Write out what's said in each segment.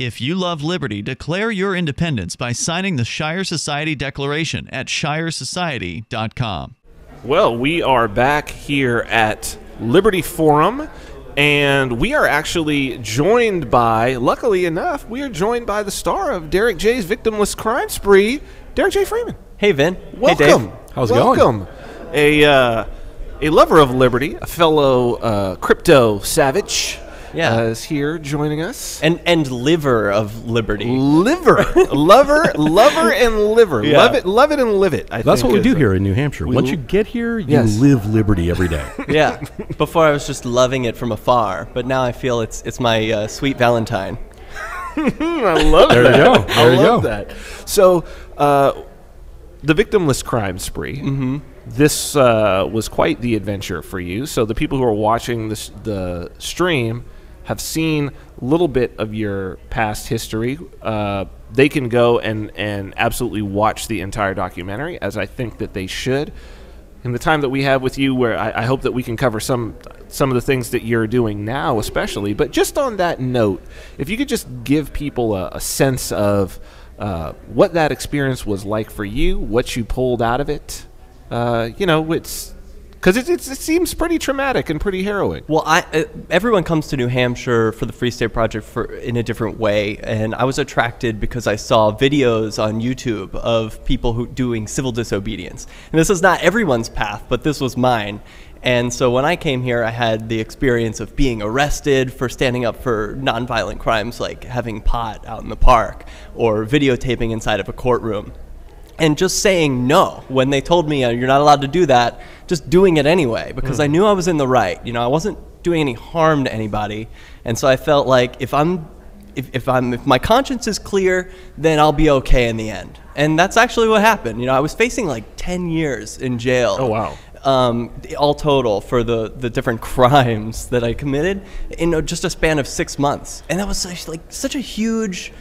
If you love liberty, declare your independence by signing the Shire Society Declaration at shiresociety.com. Well, we are back here at Liberty Forum, and we are actually joined by, luckily enough, we are joined by the star of Derrick J's Victimless Crime Spree, Derrick J. Freeman. Hey, Vin. Welcome. Hey, Dave. How's it going? Welcome. A lover of liberty, a fellow crypto savage, is here joining us. And liver of liberty. Lover, and liver. Yeah. Love it, and live it. That's what we do here in New Hampshire. Once you get here, you live liberty every day. Yeah. Before I was just loving it from afar, but now I feel it's my sweet Valentine. I love that. There you go. I love that. So, the Victimless Crime Spree. Mm-hmm. This was quite the adventure for you. So the people who are watching the stream have seen a little bit of your past history. They can go and absolutely watch the entire documentary, as I think that they should. In the time that we have with you, where I hope that we can cover some of the things that you're doing now, especially. But just on that note, if you could just give people a sense of what that experience was like for you, what you pulled out of it. It's because it seems pretty traumatic and pretty harrowing. Well, everyone comes to New Hampshire for the Free State Project in a different way, and I was attracted because I saw videos on YouTube of people doing civil disobedience. And this is not everyone's path, but this was mine. And so when I came here, I had the experience of being arrested for standing up for nonviolent crimes like having pot out in the park or videotaping inside of a courtroom. And just saying no when they told me you're not allowed to do that, just doing it anyway because I knew I was in the right. I wasn't doing any harm to anybody, and so I felt like if my conscience is clear, then I'll be okay in the end. And that's actually what happened. I was facing like 10 years in jail. Oh wow. All total for the different crimes that I committed in just a span of 6 months, and that was such a huge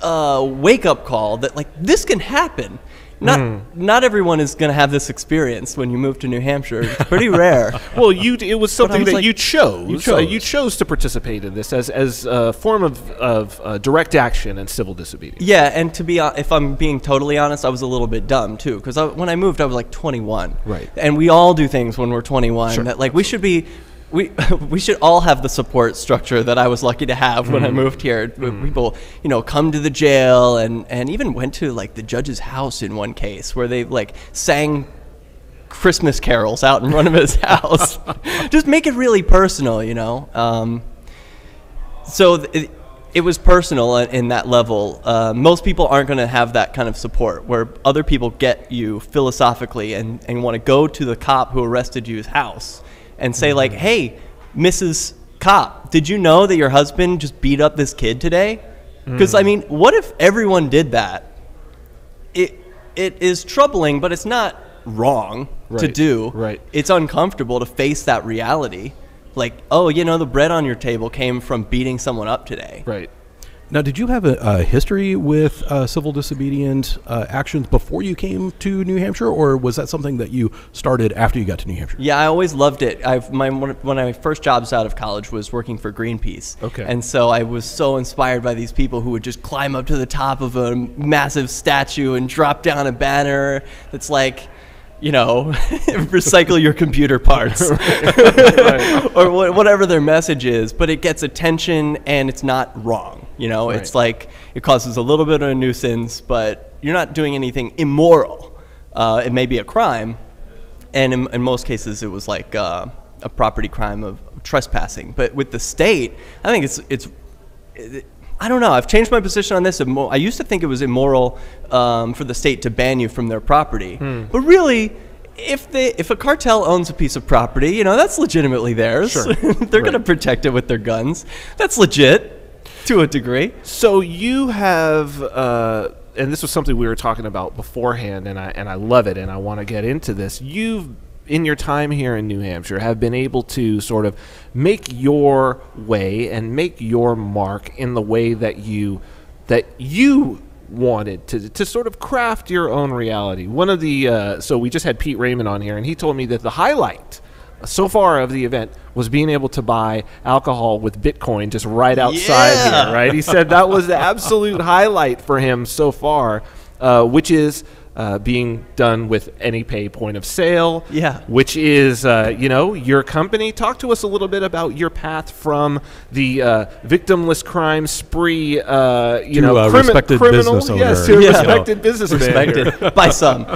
wake-up call that this can happen. Not everyone is going to have this experience when you move to New Hampshire. It's pretty rare. Well, it was something that you chose. You chose. chose to participate in this as a form of direct action and civil disobedience. Yeah, and if I'm being totally honest, I was a little bit dumb too because when I moved, I was like 21. Right. And we all do things when we're 21 Sure. that we should be. We should all have the support structure that I was lucky to have when I moved here. People, come to the jail and even went to the judge's house in one case where they sang Christmas carols out in front of his house. Just make it really personal, So it was personal in that level. Most people aren't going to have that kind of support where other people get you philosophically and want to go to the cop who arrested you's house and say hey, Mrs. Cop, did you know that your husband just beat up this kid today? Because, what if everyone did that? It is troubling, but it's not wrong to do. Right. It's uncomfortable to face that reality. The bread on your table came from beating someone up today. Right. Now, did you have a history with civil disobedient actions before you came to New Hampshire, or was that something that you started after you got to New Hampshire? Yeah, I always loved it. One of my first jobs out of college was working for Greenpeace. Okay. And so I was so inspired by these people who would just climb up to the top of a massive statue and drop down a banner that's recycle your computer parts or whatever their message is, but it gets attention and it's not wrong. It's it causes a little bit of a nuisance, but you're not doing anything immoral. It may be a crime, and in most cases it was a property crime of trespassing. But with the state, I think it's I don't know. I've changed my position on this. I used to think it was immoral for the state to ban you from their property. But really, if a cartel owns a piece of property, that's legitimately theirs. Sure. They're going to protect it with their guns. That's legit to a degree. So you have, and this was something we were talking about beforehand, and I love it, and I want to get into this. You've, in your time here in New Hampshire, have been able to sort of make your way and make your mark in the way that you wanted to sort of craft your own reality. One of the so we just had Pete Raymond on here, and he told me that the highlight so far of the event was being able to buy alcohol with Bitcoin just right outside here, right? He said that was the absolute highlight for him so far, which is being done with Anypay point of sale, which is, your company. Talk to us a little bit about your path from the victimless crime spree, respected criminal, business owner. yes, to a respected businessman. Respected by some.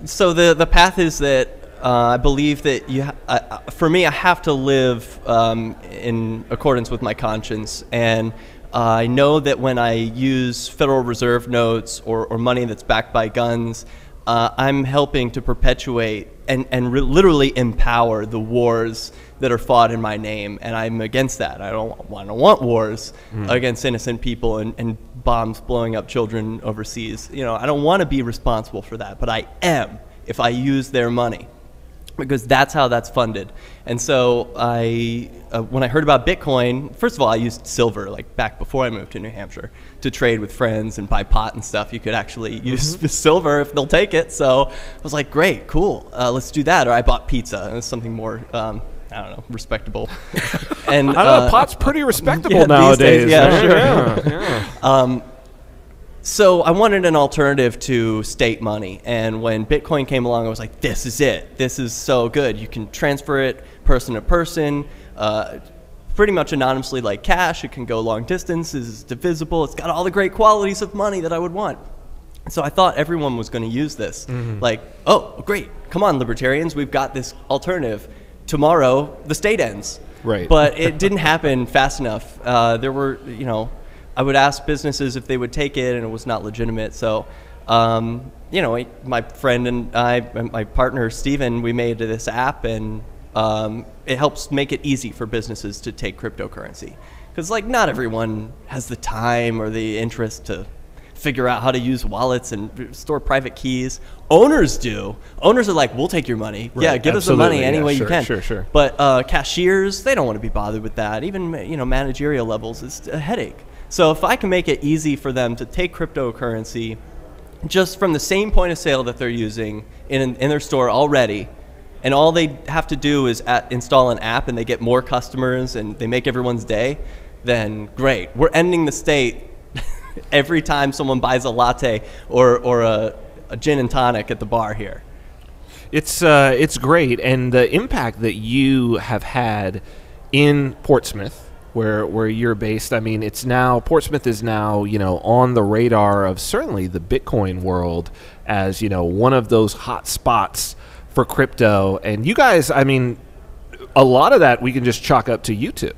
So the path is that I believe that for me, I have to live in accordance with my conscience, and I know that when I use Federal Reserve notes or money that's backed by guns, I'm helping to perpetuate and literally empower the wars that are fought in my name, and I'm against that. I don't want wars against innocent people and bombs blowing up children overseas. I don't want to be responsible for that, but I am if I use their money, because that's how that's funded. And so when I heard about Bitcoin, first of all, I used silver, like back before I moved to New Hampshire, to trade with friends and buy pot and stuff. You could actually use silver if they'll take it. So I was like, great, cool, let's do that. Or I bought pizza, and it's something more, respectable. And I don't know, pot's pretty respectable nowadays. Sure. So I wanted an alternative to state money, and when Bitcoin came along, I was like, this is it. This is so good. You can transfer it person to person, pretty much anonymously like cash. It can go long distance, it's divisible, it's got all the great qualities of money that I would want. So I thought everyone was going to use this. Like, oh, great, come on, libertarians, we've got this alternative. Tomorrow, the state ends. Right. But it didn't happen fast enough. There were, I would ask businesses if they would take it, and it was not legitimate. So, my friend and I, and my partner Steven, we made this app, and it helps make it easy for businesses to take cryptocurrency. Because, not everyone has the time or the interest to figure out how to use wallets and store private keys. Owners do. Owners are like, we'll take your money. Right. Yeah, give us the money any way you can. Sure. But cashiers, they don't want to be bothered with that. Even, managerial levels, it's a headache. So if I can make it easy for them to take cryptocurrency just from the same point of sale that they're using in their store already, and all they have to do is install an app and they get more customers and they make everyone's day, then great. We're ending the state every time someone buys a latte or a gin and tonic at the bar here. It's great, and the impact that you have had in Portsmouth, where you're based. I mean, Portsmouth is now, on the radar of certainly the Bitcoin world as, one of those hot spots for crypto. And you guys, I mean, a lot of that we can just chalk up to you two.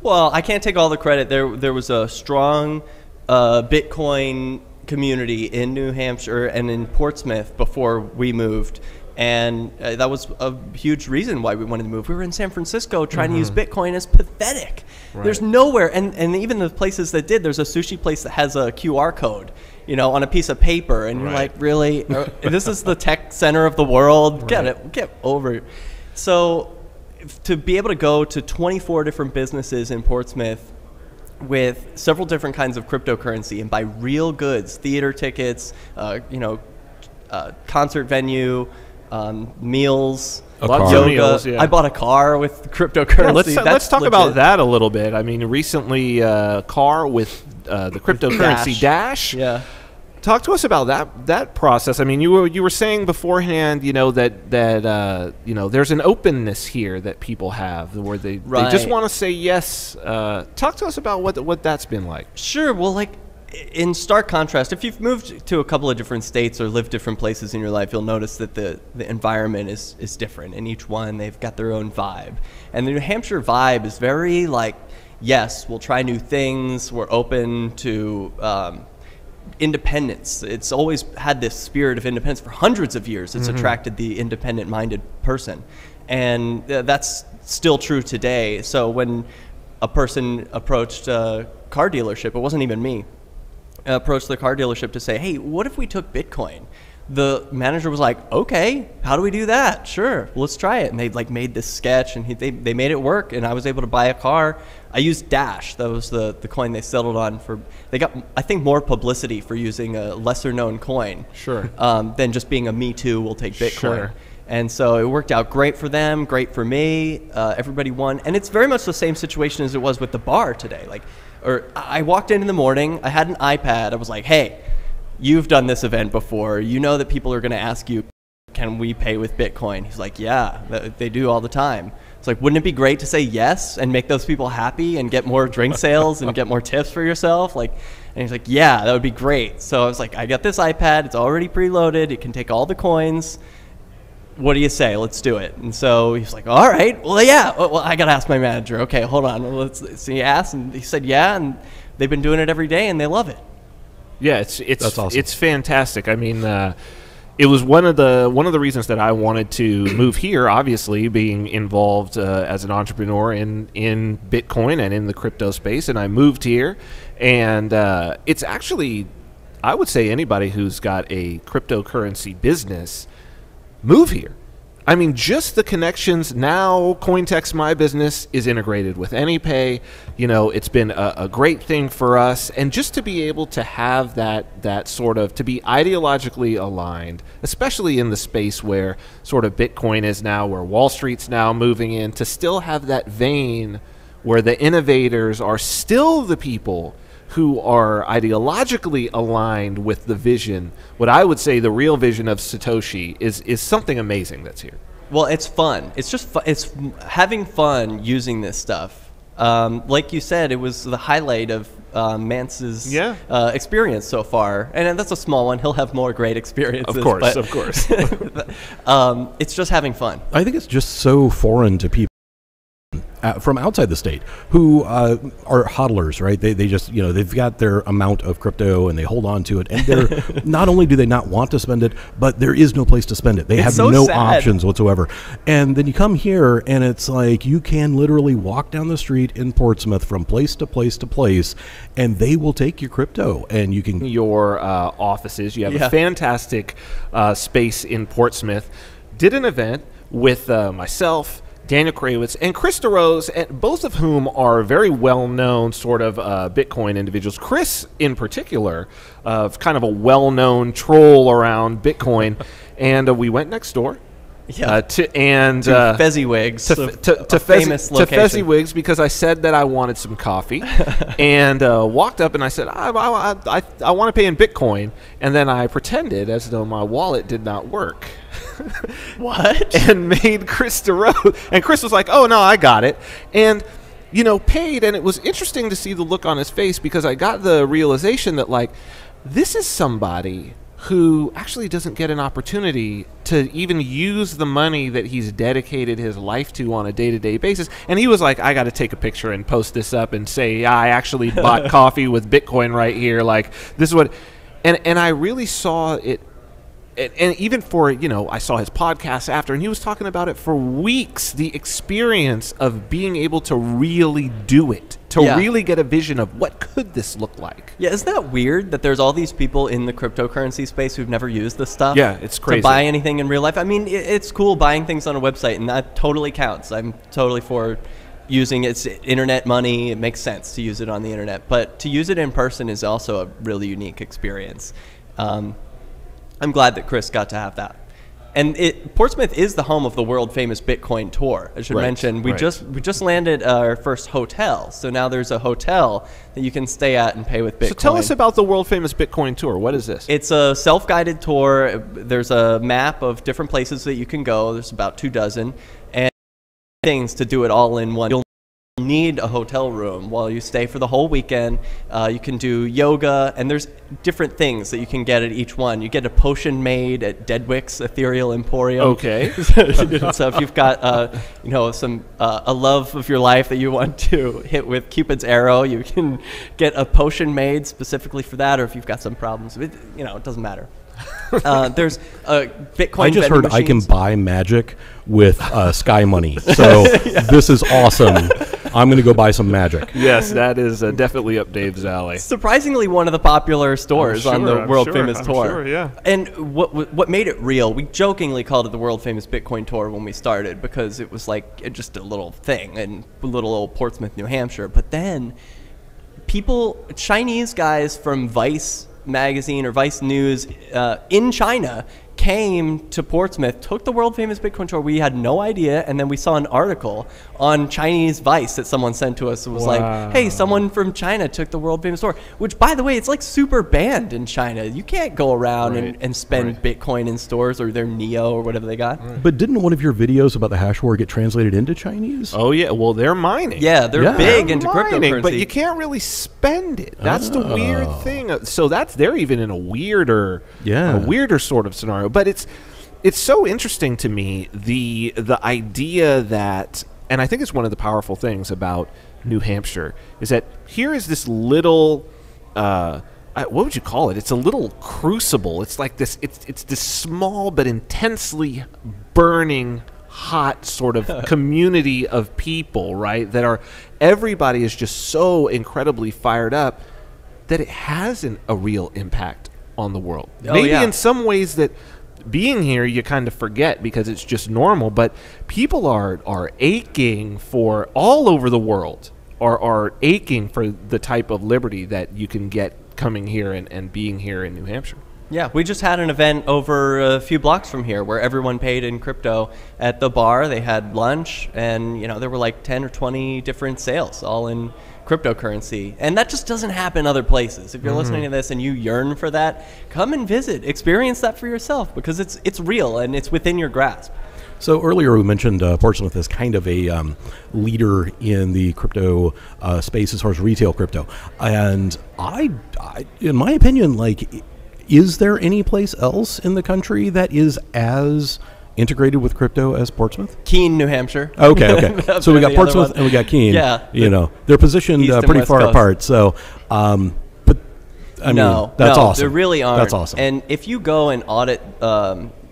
Well, I can't take all the credit. There was a strong Bitcoin community in New Hampshire and in Portsmouth before we moved. And that was a huge reason why we wanted to move. We were in San Francisco trying to use Bitcoin. It's pathetic. Right. There's nowhere, and even the places that did, there's a sushi place that has a QR code, on a piece of paper. And you're like, really? This is the tech center of the world? Right. Get over it. So to be able to go to 24 different businesses in Portsmouth with several different kinds of cryptocurrency and buy real goods, theater tickets, concert venue, meals, yoga. Meals, yeah. I bought a car with cryptocurrency. Yeah, let's talk about that a little bit. I mean, recently, car with the cryptocurrency Dash. Yeah. Talk to us about that process. I mean, you were saying beforehand, that there's an openness here that people have where they just want to say yes. Talk to us about what that's been like. Sure. Well, in stark contrast, if you've moved to a couple of different states or lived different places in your life, you'll notice that the environment is different. In each one, they've got their own vibe. And the New Hampshire vibe is very yes, we'll try new things. We're open to independence. It's always had this spirit of independence for hundreds of years. It's attracted the independent-minded person. And that's still true today. So when a person approached a car dealership, it wasn't even me, approached the car dealership to say, hey, what if we took Bitcoin? The manager was like, okay, how do we do that? Sure, let's try it. And they made this sketch, and they made it work, and I was able to buy a car. I used Dash. That was the coin they settled on. They got, I think, more publicity for using a lesser known coin sure. Than just being a Me Too, we'll take Bitcoin. Sure. And so it worked out great for them, great for me. Everybody won. And it's very much the same situation as it was with the bar today. I walked in the morning, I had an iPad. I was like, hey, you've done this event before. You know that people are going to ask you, can we pay with Bitcoin? He's like, yeah, they do all the time. It's like, wouldn't it be great to say yes and make those people happy and get more drink sales and get more tips for yourself? And he's like, yeah, that would be great. So I was like, I got this iPad. It's already preloaded. It can take all the coins. What do you say? Let's do it. And so he's like, all right, well, yeah. Well, I got to ask my manager. Okay, hold on. So he asked, and he said, yeah, and they've been doing it every day, and they love it. Yeah, That's awesome. It's fantastic. I mean, it was one of the reasons that I wanted to move here. Obviously, being involved as an entrepreneur in Bitcoin and in the crypto space, and I moved here, and it's actually, I would say, anybody who's got a cryptocurrency business, move here. I mean, just the connections. Now Cointext My Business is integrated with Anypay. It's been a great thing for us. And just to be able to have that sort of, to be ideologically aligned, especially in the space where sort of Bitcoin is now, where Wall Street's now moving in, to still have that vein where the innovators are still the people who are ideologically aligned with the vision, what I would say the real vision of Satoshi, is something amazing that's here. Well, it's fun. It's just it's having fun using this stuff. Like you said, it was the highlight of Mance's experience so far. And that's a small one. He'll have more great experiences. Of course. It's just having fun. I think it's just so foreign to people from outside the state who are hodlers, right? They just, they've got their amount of crypto and they hold on to it. And they're not only do they not want to spend it, but there is no place to spend it. They have so no sad. options whatsoever. And then you come here and it's like you can literally walk down the street in Portsmouth from place to place to place, and they will take your crypto and you can... Your offices. You have a fantastic space in Portsmouth. Did an event with myself, Daniel Krawitz, and Chris DeRose, and both of whom are very well-known sort of Bitcoin individuals. Chris, in particular, kind of a well-known troll around Bitcoin, and we went next door. To Fezziwigs, to famous location. To Fezziwigs, because I said that I wanted some coffee, and walked up and I said I want to pay in Bitcoin, and then I pretended as though my wallet did not work. What? And made Chris DeRose, and Chris was like, "Oh no, I got it," and paid, and it was interesting to see the look on his face, because I got the realization that this is somebody who actually doesn't get an opportunity to even use the money that he's dedicated his life to on a day-to-day basis. And he was like, I got to take a picture and post this up and say, I actually bought coffee with Bitcoin right here. This is what... And I really saw it. And even for, I saw his podcast after, and he was talking about it for weeks, the experience of being able to really do it, to really get a vision of what could this look like. Yeah, isn't that weird that there's all these people in the cryptocurrency space who've never used this stuff? Yeah, it's crazy. To buy anything in real life. I mean, it's cool buying things on a website, and that totally counts. I'm totally for using it's internet money. It makes sense to use it on the internet. But to use it in person is also a really unique experience. I'm glad that Chris got to have that. And Portsmouth is the home of the world famous Bitcoin tour. I should mention we just landed our first hotel, so now there's a hotel that you can stay at and pay with Bitcoin. So tell us about the world famous Bitcoin tour. What is this? It's a self-guided tour. There's a map of different places that you can go. There's about 24, and things to do it all in one. You'll need a hotel room while you stay for the whole weekend. You can do yoga, and there's different things that you can get at each one. You get a potion made at Deadwick's Ethereal Emporium. Okay. So if you've got some a love of your life that you want to hit with Cupid's arrow, you can get a potion made specifically for that. Or if you've got some problems, it doesn't matter. There's Bitcoin. I just heard machines. I can buy magic with Sky Money. So this is awesome. I'm going to go buy some magic. Yes, that is definitely up Dave's alley. Surprisingly, one of the popular stores on the world famous tour. Sure, yeah. And what made it real? We jokingly called it the world famous Bitcoin tour when we started, because it was like just a little thing in little old Portsmouth, New Hampshire. But then Chinese guys from Vice magazine or Vice News in China came to Portsmouth, took the world famous Bitcoin tour. We had no idea, and then we saw an article on Chinese Vice that someone sent to us. It was like, hey, someone from China took the world famous tour, which, by the way, it's like super banned in China. You can't go around and spend Bitcoin in stores or their Neo or whatever they got. But didn't one of your videos about the hash war get translated into Chinese? Oh, yeah. Well, they're mining. Yeah, they're big into mining, cryptocurrency. but you can't really spend it. That's the weird thing. So they're even in a weirder sort of scenario. But it's so interesting to me, the idea that, and I think it's one of the powerful things about New Hampshire, is that here is this little, what would you call it? It's a little crucible. It's like this, it's this small but intensely burning hot sort of community of people, right? That are, everybody is just so incredibly fired up that it has a real impact on the world. Maybe in some ways that being here you kind of forget because it's just normal, but people are aching for, all over the world, are aching for the type of liberty that you can get coming here and being here in New Hampshire. Yeah, we just had an event over a few blocks from here where everyone paid in crypto at the bar. They had lunch, and there were like 10 or 20 different sales, all in cryptocurrency. And that just doesn't happen other places. If you're listening to this and you yearn for that, come and visit, experience that for yourself, because it's real and it's within your grasp. So earlier we mentioned Portsmouth as kind of a leader in the crypto space as far as retail crypto. And I in my opinion, is there any place else in the country that is as integrated with crypto as Portsmouth? Keene, New Hampshire. Okay. So we got Portsmouth and we got Keene. Yeah. They're positioned pretty far apart. So, but I mean, that's awesome. There really aren't. That's awesome. And if you go and audit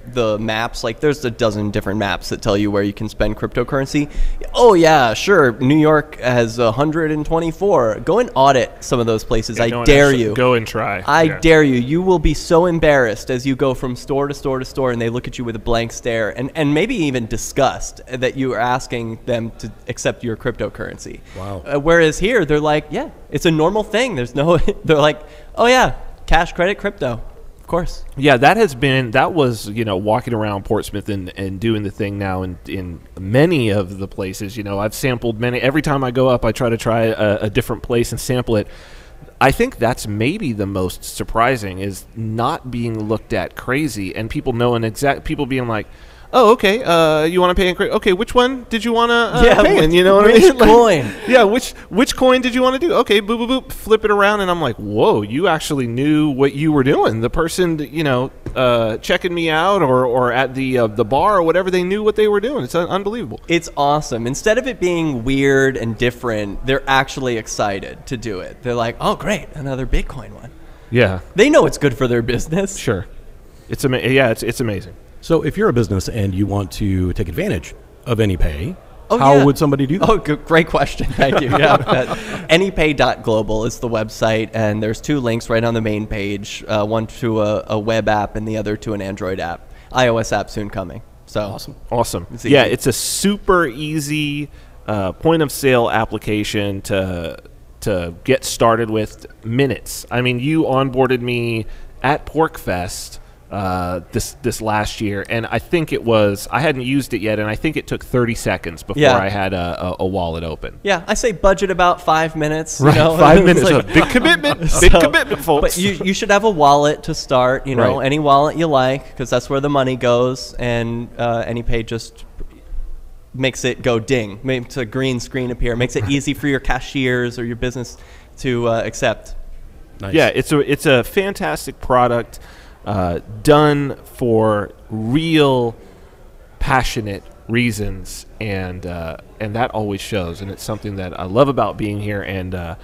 the maps, like there's a dozen different maps that tell you where you can spend cryptocurrency. Oh yeah, sure. New York has 124. Go and audit some of those places. I dare you. Go and try. I dare you. You will be so embarrassed as you go from store to store to store, and they look at you with a blank stare, and maybe even disgust that you are asking them to accept your cryptocurrency. Wow. Whereas here, they're like, yeah, it's a normal thing. There's no. They're like, oh yeah, cash, credit, crypto. Of course. Yeah, that was walking around Portsmouth and doing the thing now in many of the places. I've sampled many. Every time I go up, I try a different place and sample it. I think that's maybe the most surprising, is not being looked at crazy and people knowing people being like, oh, okay, you want to pay in credit? Okay, which one did you want to pay in? You know what I mean? Which coin? Yeah, which coin did you want to do? Okay, boop, boop, boop, flip it around, and I'm like, whoa, you actually knew what you were doing. The person, checking me out or at the bar or whatever, they knew what they were doing. It's unbelievable. It's awesome. Instead of it being weird and different, they're actually excited to do it. They're like, oh, great, another Bitcoin one. Yeah. They know it's good for their business. Sure. It's amazing. So if you're a business and you want to take advantage of Anypay, how would somebody do that? Oh, great question. Thank you. Anypay.global is the website, and there's 2 links right on the main page, one to a web app and the other to an Android app. iOS app soon coming. So Awesome. It's a super easy point of sale application to get started with. Minutes. I mean, you onboarded me at PorkFest this last year, and I think I hadn't used it yet, and I think it took 30 seconds before I had a wallet open. Yeah, I say budget about 5 minutes. Right, 5 minutes. Like, big commitment. Big commitment, folks. But you should have a wallet to start, any wallet you like, because that's where the money goes, and Anypay just makes it go ding, makes a green screen appear, makes it easy for your cashiers or your business to accept. Nice. Yeah, it's a fantastic product. Done for real passionate reasons, and that always shows, and it's something that I love about being here. And I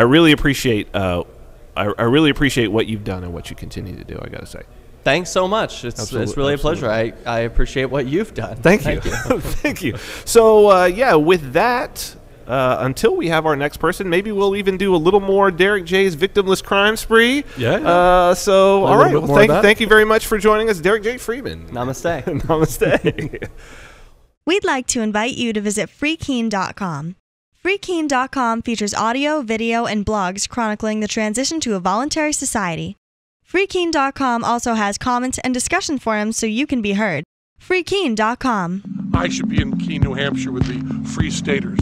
really appreciate what you've done and what you continue to do. I gotta say, thanks so much. It's really a pleasure. I appreciate what you've done. Thank you. Thank you. So with that. Until we have our next person, maybe we'll even do a little more Derrick J's victimless crime spree. Yeah. All right. Well, thank you very much for joining us, Derrick J. Freeman. Namaste. Namaste. We'd like to invite you to visit freekeen.com. Freekeen.com features audio, video, and blogs chronicling the transition to a voluntary society. FreeKeen.com also has comments and discussion forums so you can be heard. FreeKeen.com. I should be in Keene, New Hampshire with the Free Staters.